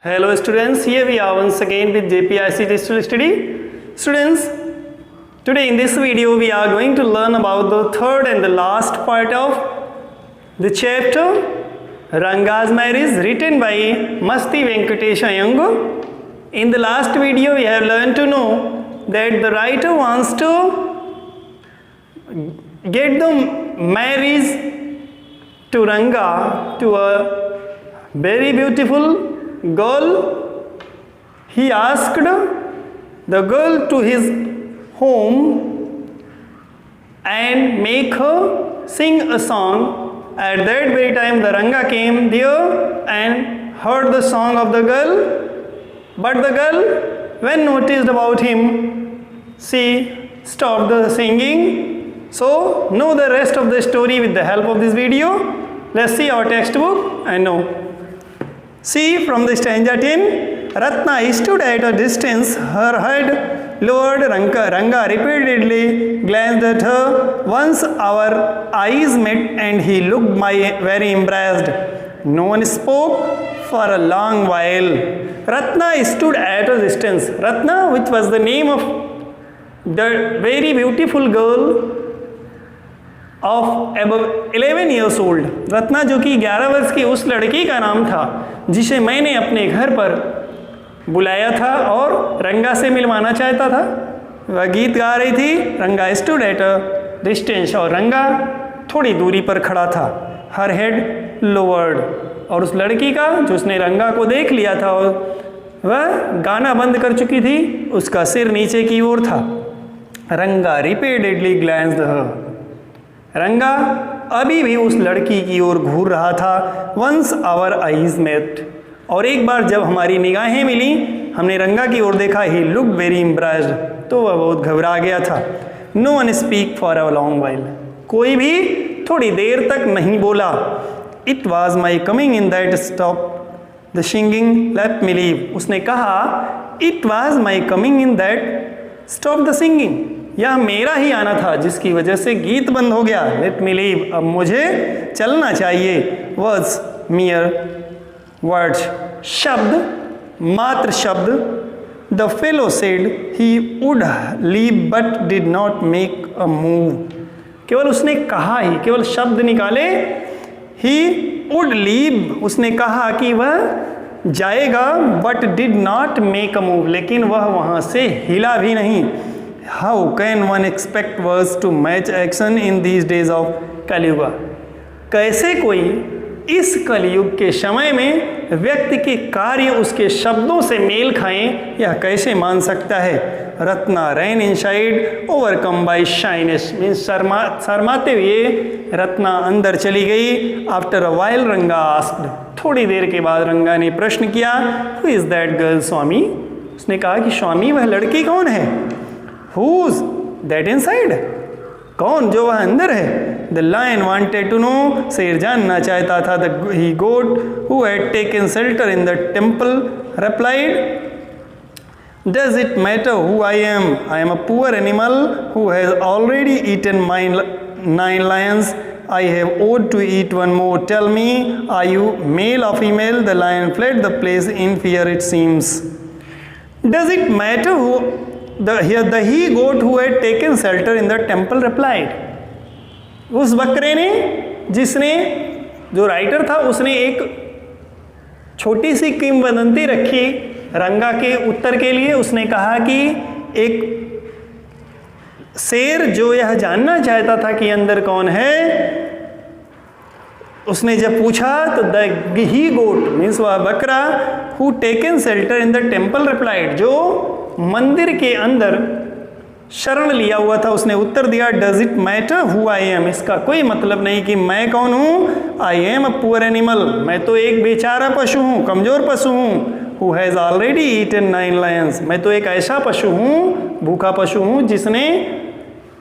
Hello students, here we are once again with JPIC Digital Study. Students, today in this video we are going to learn about the third and the last part of the chapter Ranga's Marriage, written by Masti Venkatesh Iyengar. In the last video we have learned to know that the writer wants to get the marriage to Ranga, to a very beautiful girl. He asked the girl to his home and make her sing a song. At that very time the Ranga came there and heard the song of the girl, but the girl, when noticed about him, she stopped the singing. So know the rest of the story with the help of this video. Let's see our textbook and know. See from the stanza 10, Ratna stood at a distance, her head lowered. Ranga repeatedly glanced at her. Once our eyes met and he looked very embarrassed. No one spoke for a long while. Ratna stood at a distance. Ratna, which was the name of the very beautiful girl of above 11 years old. Ratna जो कि 11 वर्ष की उस लड़की का नाम था जिसे मैंने अपने घर पर बुलाया था और रंगा से मिलवाना चाहता था। वह गीत गा रही थी। रंगा स्टूड एट अ डिस्टेंस, और रंगा थोड़ी दूरी पर खड़ा था। हर हेड लोवर्ड, और उस लड़की का जो उसने रंगा को देख लिया था वह गाना बंद कर चुकी थी, उसका सिर नीचे की ओर था। रंगा रिपीटेडली ग्लैंस्ड हर, रंगा अभी भी उस लड़की की ओर घूर रहा था। वंस आवर आईज मेट, और एक बार जब हमारी निगाहें मिली, हमने रंगा की ओर देखा। ही लुक वेरी एम्ब्रेस्ड, तो वह बहुत घबरा गया था। No one speak for a long while, कोई भी थोड़ी देर तक नहीं बोला। It was my coming in that stop the singing let me leave, उसने कहा it was my coming in that stop the singing, यह मेरा ही आना था जिसकी वजह से गीत बंद हो गया। लेट मी लीव, अब मुझे चलना चाहिए। वर्ड्स मियर वर्ड्स, शब्द मात्र शब्द। The fellow said he would leave but did not make a move, केवल उसने कहा ही, केवल शब्द निकाले। ही वुड लीव, उसने कहा कि वह जाएगा, but did not make a move, लेकिन वह वहाँ से हिला भी नहीं। How can one expect words to match action in these days of Kalyuga, कैसे कोई इस कलयुग के समय में व्यक्ति के कार्य उसके शब्दों से मेल खाएं, यह कैसे मान सकता है। Ratna ran inside overcome by shyness, means शर्माते हुए रत्ना अंदर चली गई। After a while Ranga asked, थोड़ी देर के बाद रंगा ने प्रश्न किया, who is that girl Swami, उसने कहा कि स्वामी वह लड़की कौन है। Who's that inside? कौन जो वह अंदर है। The lion wanted to know, शेर जानना चाहता था। The goat who had taken shelter in the temple replied, does it matter who I am? I am a poor animal who has already eaten my 9 lions. I have owed to eat one more. Tell me, are you male or female? The lion fled the place in fear, it seems. Does it matter who the he goat who had taken shelter in the temple replied, उस बकरे ने, जिसने, जो writer था उसने एक छोटी सी किंवदंती रखी रंगा के उत्तर के लिए। उसने कहा कि एक शेर जो यह जानना चाहता था कि अंदर कौन है, उसने जब पूछा तो द ही गोट मीन्स वह बकरा, who taken shelter in the temple replied, जो मंदिर के अंदर शरण लिया हुआ था, उसने उत्तर दिया, does it matter who I am, इसका कोई मतलब नहीं कि मैं कौन हूँ। I am a poor animal, मैं तो एक बेचारा पशु हूँ, कमजोर पशु हूँ। Who has already eaten 9 lions, मैं तो एक ऐसा पशु हूँ, भूखा पशु हूँ जिसने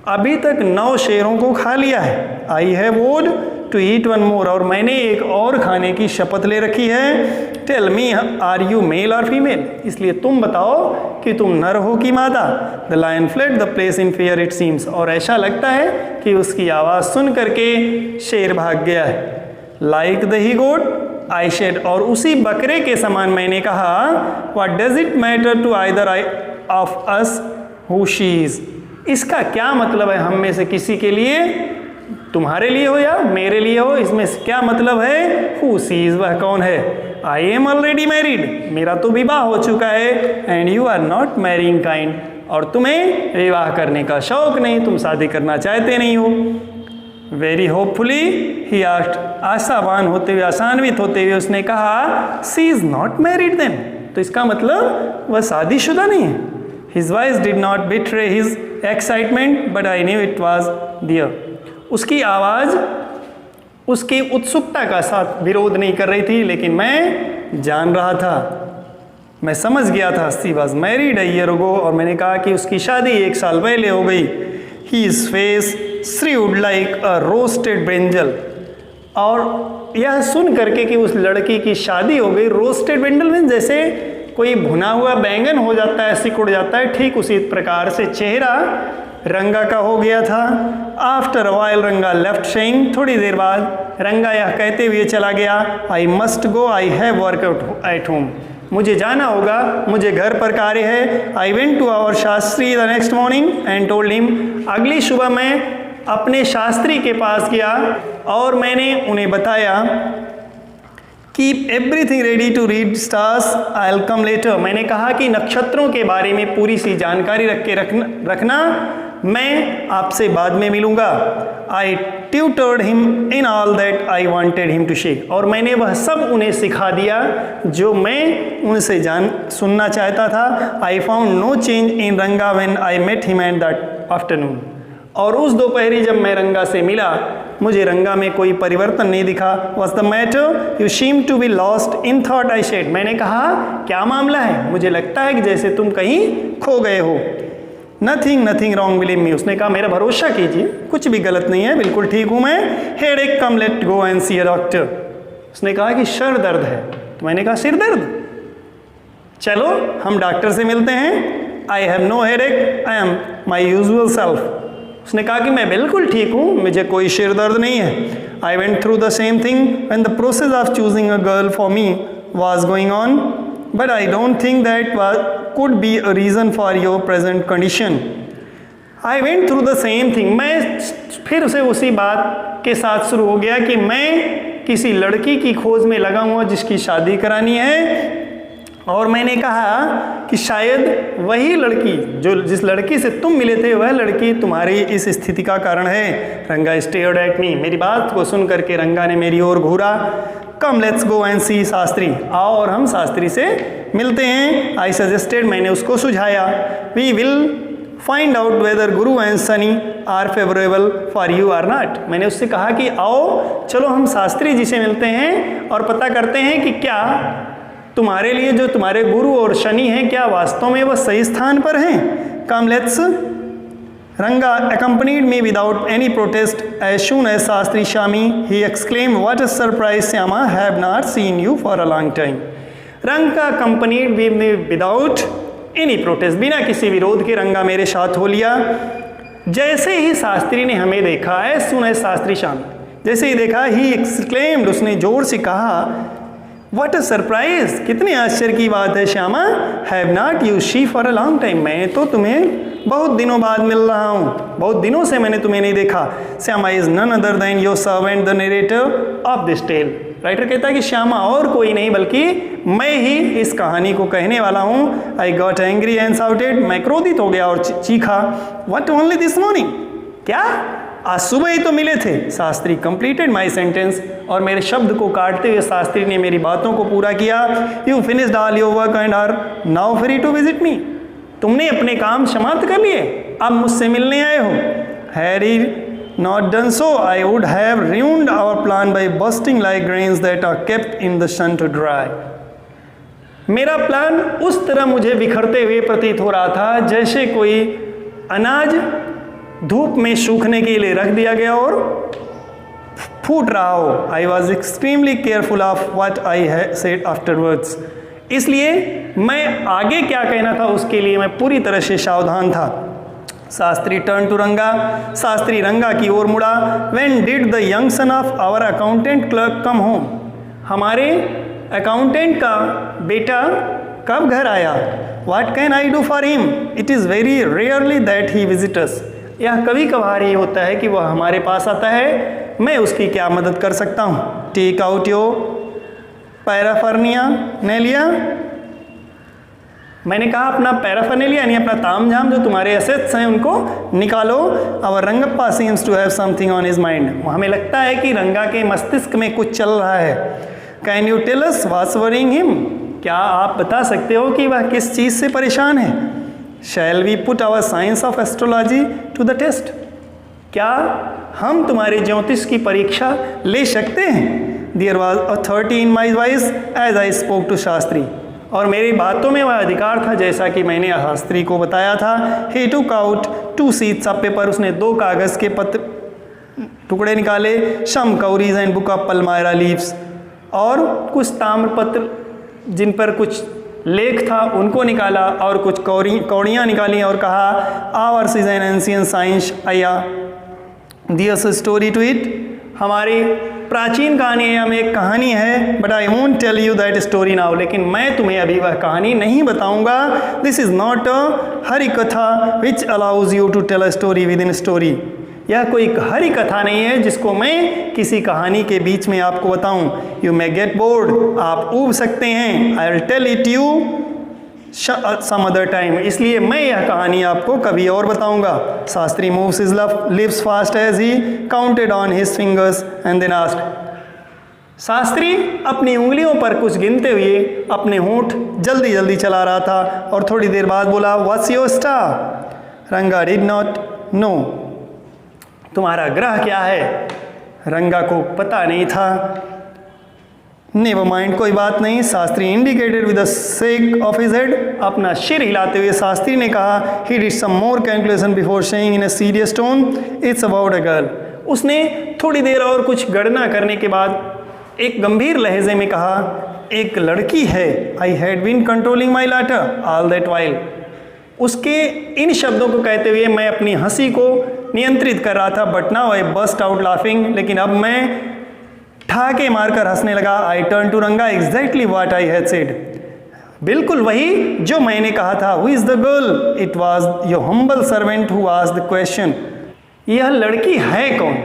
अभी तक 9 शेरों को खा लिया है। आई हैव वोड टू ईट वन मोर, और मैंने एक और खाने की शपथ ले रखी है। Tell me are you male और फीमेल, इसलिए तुम बताओ कि तुम नर हो कि मादा। The lion fled the place in fear it seems, और ऐसा लगता है कि उसकी आवाज़ सुन करके शेर भाग गया है। Like the he goat I said, और उसी बकरे के समान मैंने कहा, what does it matter to either of us who she is. इसका क्या मतलब है हम में से किसी के लिए, तुम्हारे लिए हो या मेरे लिए हो, इसमें क्या मतलब है, हु सी इज, वह कौन है। आई एम ऑलरेडी मैरिड, मेरा तो विवाह हो चुका है, and you are not marrying kind, और तुम्हें विवाह करने का शौक नहीं, तुम शादी करना चाहते नहीं हो। वेरी होपफुली ही आस्क्ड, आशावान होते हुए, आशान्वित होते हुए उसने कहा, she is not married then, तो इसका मतलब वह शादीशुदा नहीं है। His voice did not betray his excitement but I knew it was there. उसकी आवाज़ उसकी उत्सुकता का साथ विरोध नहीं कर रही थी, लेकिन मैं जान रहा था, मैं समझ गया था, she was married a year ago, और मैंने कहा कि उसकी शादी 1 साल पहले हो गई। His face shrewd like a roasted brinjal, और यह सुन करके कि उस लड़की की शादी हो गई, रोस्टेड ब्रिंजल में जैसे कोई भुना हुआ बैंगन हो जाता है, सिकुड़ जाता है, ठीक उसी प्रकार से चेहरा रंगा का हो गया था। After a while Ranga left saying, थोड़ी देर बाद रंगा यह कहते हुए चला गया, I must go, I have work at home, मुझे जाना होगा, मुझे घर पर कार्य है। I went to our Shastri the next morning and told him, अगली सुबह मैं अपने शास्त्री के पास गया और मैंने उन्हें बताया, keep everything ready to read stars, I will come later, मैंने कहा कि नक्षत्रों के बारे में पूरी सी जानकारी रखना, मैं आपसे बाद में मिलूंगा। I tutored him in all that I wanted him to shake, और मैंने वह सब उन्हें सिखा दिया जो मैं उनसे सुनना चाहता था। I found no change in Ranga when I met him at that afternoon, और उस दोपहरी जब मैं रंगा से मिला, मुझे रंगा में कोई परिवर्तन नहीं दिखा। Was the matter, you seem to be lost in thought, I said, मैंने कहा क्या मामला है, मुझे लगता है कि जैसे तुम कहीं खो गए हो। नथिंग रॉन्ग बिलीव मी, उसने कहा मेरा भरोसा कीजिए, कुछ भी गलत नहीं है, बिल्कुल ठीक हूँ मैं। Headache, come let go and see a doctor, उसने कहा कि सर दर्द है, तो मैंने कहा सिर दर्द, चलो हम डॉक्टर से मिलते हैं। I have no headache, I am my usual self, उसने कहा कि मैं बिल्कुल ठीक हूँ, मुझे कोई सिर दर्द नहीं है। I went through the same thing when the process of choosing a girl for me was going on, but I don't think that could be a reason for your present condition. I went through the same thing. मैं फिर उसे उसी बात के साथ शुरू हो गया कि मैं किसी लड़की की खोज में लगा हुआ जिसकी शादी करानी है, और मैंने कहा कि शायद वही लड़की जिस लड़की से तुम मिले थे, वह लड़की तुम्हारी इस स्थिति का कारण है। रंगा स्टेयर्ड एट मी, मेरी बात को सुन करके रंगा ने मेरी ओर घूरा। कम लेट्स गो एंड सी शास्त्री, आओ और हम शास्त्री से मिलते हैं। आई सजेस्टेड, मैंने उसको सुझाया। We will find out whether Guru and Sani are favourable for you are not, मैंने उससे कहा कि आओ चलो हम शास्त्री जी से मिलते हैं और पता करते हैं कि क्या तुम्हारे लिए जो तुम्हारे गुरु और शनि हैं, क्या वास्तव में वह सही स्थान पर हैं। Come let's. Ranga accompanied me without any protest. As soon as Shastri saw me, he exclaimed, "What a surprise, Syama! Have not seen you for a long time." Ranga accompanied me without any protest. बिना किसी विरोध के रंगा मेरे साथ हो लिया। जैसे ही शास्त्री ने हमें देखा, as soon as शास्त्री शाम, जैसे ही देखा, he exclaimed, उसने जोर से कहा, What a surprise! कितनी आश्चर्य की बात है Shyama. Have not you she for a long time? मैं तो तुम्हें बहुत दिनों बाद मिल रहा हूँ, बहुत दिनों से मैंने तुम्हें नहीं देखा। Shyama is none other than your servant, the narrator of this tale. Writer कहता है कि श्यामा और कोई नहीं बल्कि मैं ही इस कहानी को कहने वाला हूँ। I got angry and shouted, मैं क्रोधित हो गया और चीखा, What only this morning? क्या आज सुबह ही तो मिले थे। शास्त्री कंप्लीटेड माई सेंटेंस, और मेरे शब्द को काटते हुए शास्त्री ने मेरी बातों को पूरा किया। You finished all your work and are now free to visit me, तुमने अपने काम समाप्त कर लिए, अब मुझसे मिलने आए हो। Had he not done so, I would have ruined our plan by bursting like grains that are kept in the sun to dry. मेरा प्लान उस तरह मुझे बिखरते हुए प्रतीत हो रहा था जैसे कोई अनाज धूप में सूखने के लिए रख दिया गया और फूट रहा हो। I was extremely careful of what I had said afterwards, इसलिए मैं आगे क्या कहना था उसके लिए मैं पूरी तरह से सावधान था। शास्त्री टर्न टू रंगा, शास्त्री रंगा की ओर मुड़ा। When did the young son of our accountant clerk come home, हमारे अकाउंटेंट का बेटा कब घर आया? What can I do for him? It is very rarely that he visits us. यह कभी कभार ही होता है कि वह हमारे पास आता है, मैं उसकी क्या मदद कर सकता हूँ? Take out your paraphernalia. मैंने कहा अपना पैराफर्नेलिया यानी अपना तामझाम, जो तुम्हारे एसेट्स हैं उनको निकालो। Our Rangappa seems to have something on his mind. हमें लगता है कि रंगा के मस्तिष्क में कुछ चल रहा है। Can you tell us what's worrying him? क्या आप बता सकते हो कि वह किस चीज़ से परेशान है? Shall we put our science of astrology to the test? क्या हम तुम्हारे ज्योतिष की परीक्षा ले सकते हैं? There was authority in my voice as I spoke to Shastri. और मेरी बातों में वह अधिकार था जैसा कि मैंने शास्त्री को बताया था। He took out 2 sheets of paper. उसने 2 कागज़ के पत्र टुकड़े निकाले। Some cowries and book of palmyra leaves. और कुछ ताम्रपत्र जिन पर कुछ लेख था उनको निकाला और कुछ कौड़ियाँ निकाली और कहा hours is an ancient science आया दियस स्टोरी टू इट। हमारी प्राचीन कहानी में एक कहानी है, but I won't tell you that story now. लेकिन मैं तुम्हें अभी वह कहानी नहीं बताऊंगा। This is not a Hari katha which allows you to tell a story within story. यह कोई हरी कथा नहीं है जिसको मैं किसी कहानी के बीच में आपको बताऊं। यू मे गेट बोर्ड, आप ऊब सकते हैं। I will tell it you some other time. इसलिए मैं यह कहानी आपको कभी और बताऊंगा। Shastri moves his lips fast as he counted on his fingers and then asked. Shastri अपनी उंगलियों पर कुछ गिनते हुए अपने होंठ जल्दी जल्दी चला रहा था और थोड़ी देर बाद बोला व्हाट्स योर स्टार? रंगा डिड नॉट नो। तुम्हारा ग्रह क्या है? रंगा को पता नहीं था। नेवर माइंड, कोई बात नहीं। Shastri indicated with the shake of his head. अपना सिर हिलाते हुए शास्त्री ने कहा he did some more calculation before saying in a serious tone it's about a girl. उसने थोड़ी देर और कुछ गणना करने के बाद एक गंभीर लहजे में कहा एक लड़की है। I had been controlling my laughter all that while. उसके इन शब्दों को कहते हुए मैं अपनी हंसी को नियंत्रित कर रहा था, but now I burst out laughing. लेकिन अब मैं ठाके मारकर हंसने लगा। I turn to Ranga exactly what I had said. बिल्कुल वही जो मैंने कहा था। Who is the girl? It was your humble servant who asked the question. यह लड़की है कौन?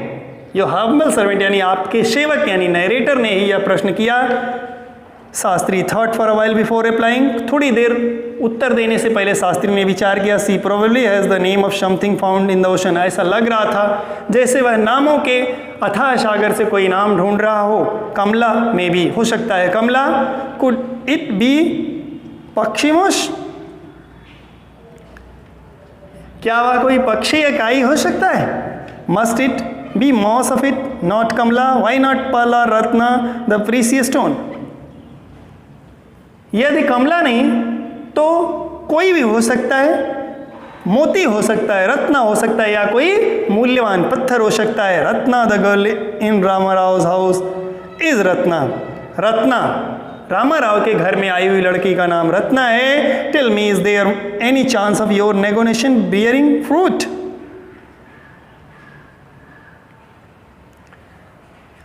योर हम्बल सर्वेंट यानी आपके सेवक यानी नरेटर ने ही यह प्रश्न किया। Shastri thought for a while before replying. थोड़ी देर उत्तर देने से पहले शास्त्री ने विचार किया। She probably has the name of something found in the ocean. ऐसा लग रहा था जैसे वह नामों के अथाह सागर से कोई नाम ढूंढ रहा हो। कमला में भी हो सकता है। कमला कुड इट बी पक्षिमोश? क्या वह कोई पक्षी इकाई हो सकता है? Must it be moss of it not Kamala? Why not pearl Ratna the precious stone? यदि कमला नहीं तो कोई भी हो सकता है। मोती हो सकता है, रत्ना हो सकता है, या कोई मूल्यवान पत्थर हो सकता है। Ratna the girl in Ramarao house is Ratna. Ratna Ramarao के घर में आई हुई लड़की का नाम रत्ना है। Tell me is there any chance of your negotiation bearing fruit?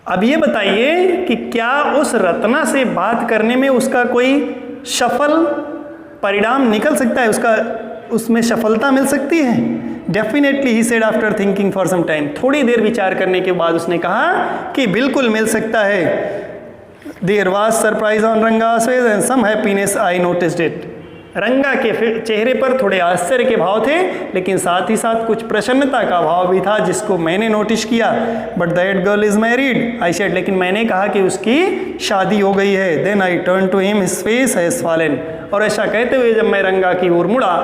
अब ये बताइए कि क्या उस रत्ना से बात करने में उसका कोई सफल परिणाम निकल सकता है? उसमें सफलता मिल सकती है? Definitely he said after thinking for some time. थोड़ी देर विचार करने के बाद उसने कहा कि बिल्कुल मिल सकता है। There was surprise on Ranga's face and some happiness I noticed it. Ranga के चेहरे पर थोड़े आश्चर्य के भाव थे, लेकिन साथ ही साथ कुछ प्रसन्नता का भाव भी था जिसको मैंने नोटिस किया। But that girl is married I said. लेकिन मैंने कहा कि उसकी शादी हो गई है। Then I turn to him his face has fallen. और ऐसा कहते हुए जब मैं रंगा की ओर मुड़ा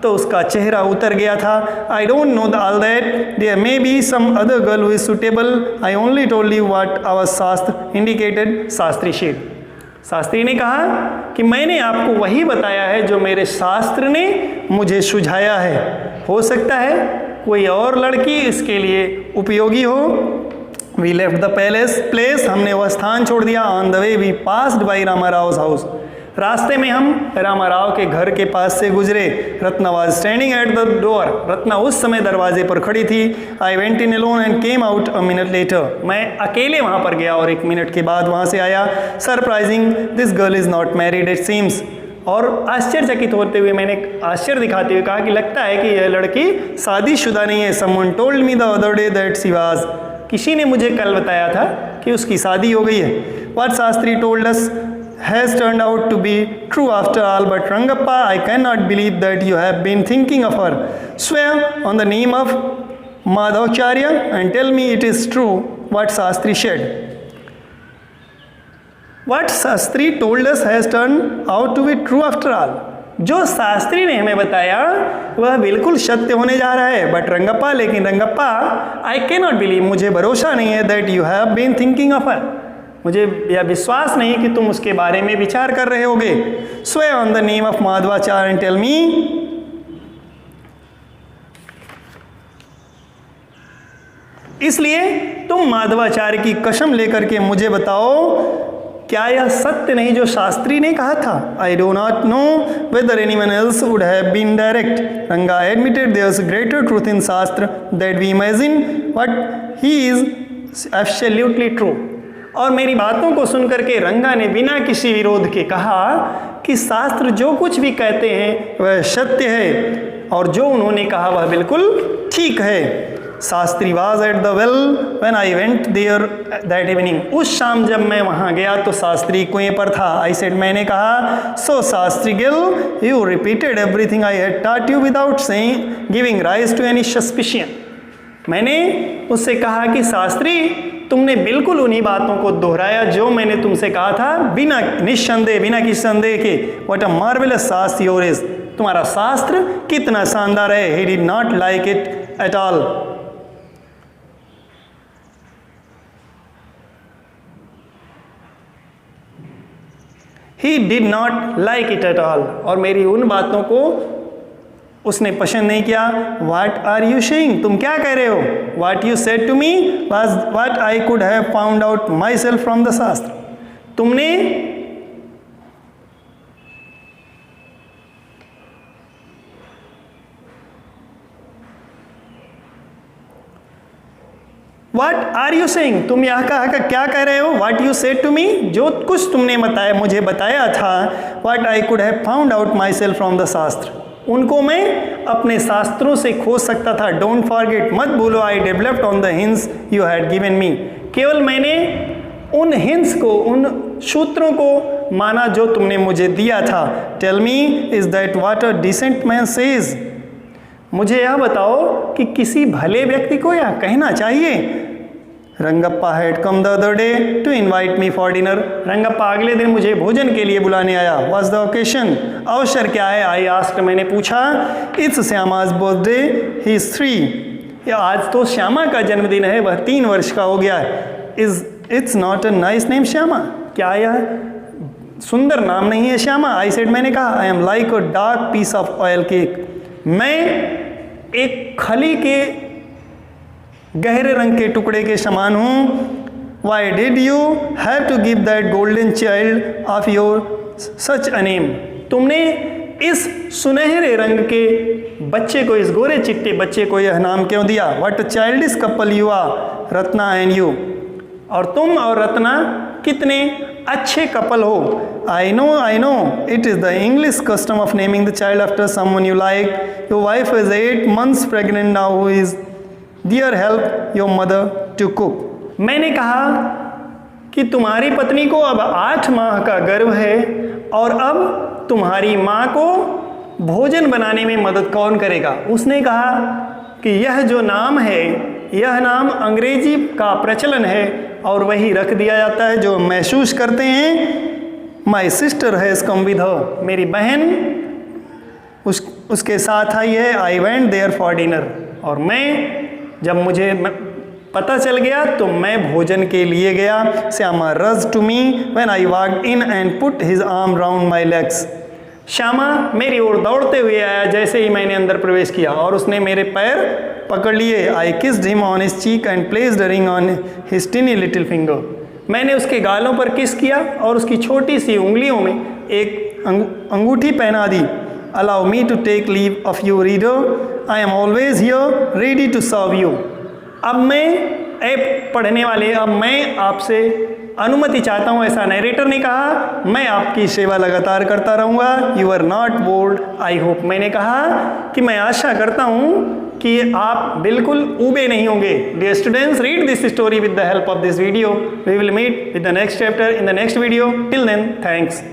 तो उसका चेहरा उतर गया था। I don't know all that, there may be some other girl who is suitable. I only told you what our shastra indicated. Shastri said. Shastri ने कहा कि मैंने आपको वही बताया है जो मेरे शास्त्र ने मुझे सुझाया है। हो सकता है कोई और लड़की इसके लिए उपयोगी हो। We left the place. हमने वह स्थान छोड़ दिया। On the way we passed by Ramarao house. रास्ते में हम रामाराव के घर के पास से गुजरे। Ratna was standing at the door. Ratna उस समय दरवाजे पर खड़ी थी। I went in alone and came out a minute later. मैं अकेले वहाँ पर गया और 1 मिनट के बाद वहाँ से आया। Surprising, this girl is not married it seems. और आश्चर्यचकित होते हुए मैंने आश्चर्य दिखाते हुए कहा कि लगता है कि यह लड़की शादीशुदा नहीं है। Someone told me the other day that she was. किसी ने मुझे कल बताया था कि उसकी शादी हो गई है। What Shastri told us has turned out to be true after all, but Rangappa, I cannot believe that you have been thinking of her. Swear on the name of Madhavacharya and tell me it is true what Shastri said. What Shastri told us has turned out to be true after all. जो शास्त्री ने हमें बताया वह बिल्कुल सत्य होने जा रहा है। बट रंगप्पा, लेकिन रंगप्पा, आई कैनॉट बिलीव, मुझे भरोसा नहीं है, that you have been thinking of her, मुझे यह विश्वास नहीं कि तुम उसके बारे में विचार कर रहे होगे। Swear on the name of Madhavacharya and tell me, इसलिए तुम माधवाचार्य की कसम लेकर के मुझे बताओ, क्या यह सत्य नहीं जो शास्त्री ने कहा था? I do not know whether anyone else would have been direct. Ranga admitted there is greater truth in shastra that we imagine what he is absolutely true. और मेरी बातों को सुनकर के रंगा ने बिना किसी विरोध के कहा कि शास्त्र जो कुछ भी कहते हैं वह सत्य है और जो उन्होंने कहा वह बिल्कुल ठीक है। Shastri was at the well when I went there that evening. उस शाम जब मैं वहाँ गया तो शास्त्री कुएं पर था। आई सेड, मैंने कहा, so Shastrigal, you repeated everything I had taught you without saying giving rise to any suspicion. मैंने उससे कहा कि शास्त्री, तुमने बिल्कुल उन्हीं बातों को दोहराया जो मैंने तुमसे कहा था, बिना निस्संदेह, बिना किसी संदेह के। व्हाट अ मार्वेलस शास्त्र योर इज, तुम्हारा शास्त्र कितना शानदार है। He did not like it at all. He did not like it at all, और मेरी उन बातों को उसने पसंद नहीं किया। वाट आर यू सेइंग, तुम क्या कह रहे हो? What you said to me was what I could have found out my self from the shastra. तुमने वाट आर यू सेइंग, तुम यहाँ कहा क्या कह रहे हो? What you said to me, जो कुछ तुमने बताया, मुझे बताया था। What I could have found out my self from the shastra, उनको मैं अपने शास्त्रों से खोज सकता था। डोंट फॉरगेट, मत भूलो, I developed on the hints you had given me. केवल मैंने उन हिंट्स को, उन सूत्रों को माना जो तुमने मुझे दिया था। Tell me, is that what a decent man says, मुझे यह बताओ कि किसी भले व्यक्ति को यह कहना चाहिए। Rangappa had come the other day to invite me for dinner. Rangappa अगले दिन मुझे भोजन के लिए बुलाने आया। वॉज द ओकेशन, अवसर क्या है? आई आस्क्ड, मैंने पूछा। It's Shyama's birthday, he is 3। आज तो श्यामा का जन्मदिन है, वह 3 वर्ष का हो गया है। It's not a nice name Shyama, क्या यह सुंदर नाम नहीं है श्यामा? आई सेड, मैंने कहा, I am like a dark piece of oil cake, मैं एक खली के गहरे रंग के टुकड़े के समान हूँ। Why did you have to give that golden child of yours such a name, तुमने इस सुनहरे रंग के बच्चे को, इस गोरे चिट्टे बच्चे को यह नाम क्यों दिया? What a childish couple you are, Ratna and you, और तुम और रत्ना कितने अच्छे कपल हो। I know it is the English custom of naming the child after someone you like. Your wife is 8 months pregnant now, who is dear help your mother to cook. मैंने कहा कि तुम्हारी पत्नी को अब 8 माह का गर्भ है और अब तुम्हारी माँ को भोजन बनाने में मदद कौन करेगा? उसने कहा कि यह जो नाम है, यह नाम अंग्रेजी का प्रचलन है और वही रख दिया जाता है जो महसूस करते हैं। My sister has come with her, मेरी बहन उसके साथ आई है। I went there for dinner, और मैं जब मुझे पता चल गया तो मैं भोजन के लिए गया। Shyama rush to me when I walked in and put his arm round my legs. Shyama मेरी ओर दौड़ते हुए आया जैसे ही मैंने अंदर प्रवेश किया और उसने मेरे पैर पकड़ लिए। I kissed him on his cheek and placed a ring on his टिनी little finger. मैंने उसके गालों पर किस किया और उसकी छोटी सी उंगलियों में एक अंगूठी पहना दी। Allow me to take leave of you, reader. I am always here, ready to serve you. अब मैं पढ़ने वाले, अब मैं आपसे अनुमति चाहता हूँ, ऐसा नरेटर ने कहा, मैं आपकी सेवा लगातार करता रहूँगा। You are not bored, I hope. मैंने कहा कि मैं आशा करता हूँ कि आप बिल्कुल ऊबे नहीं होंगे। Dear students, read this story with the help of this video. We will meet with the next chapter in the next video. Till then, thanks.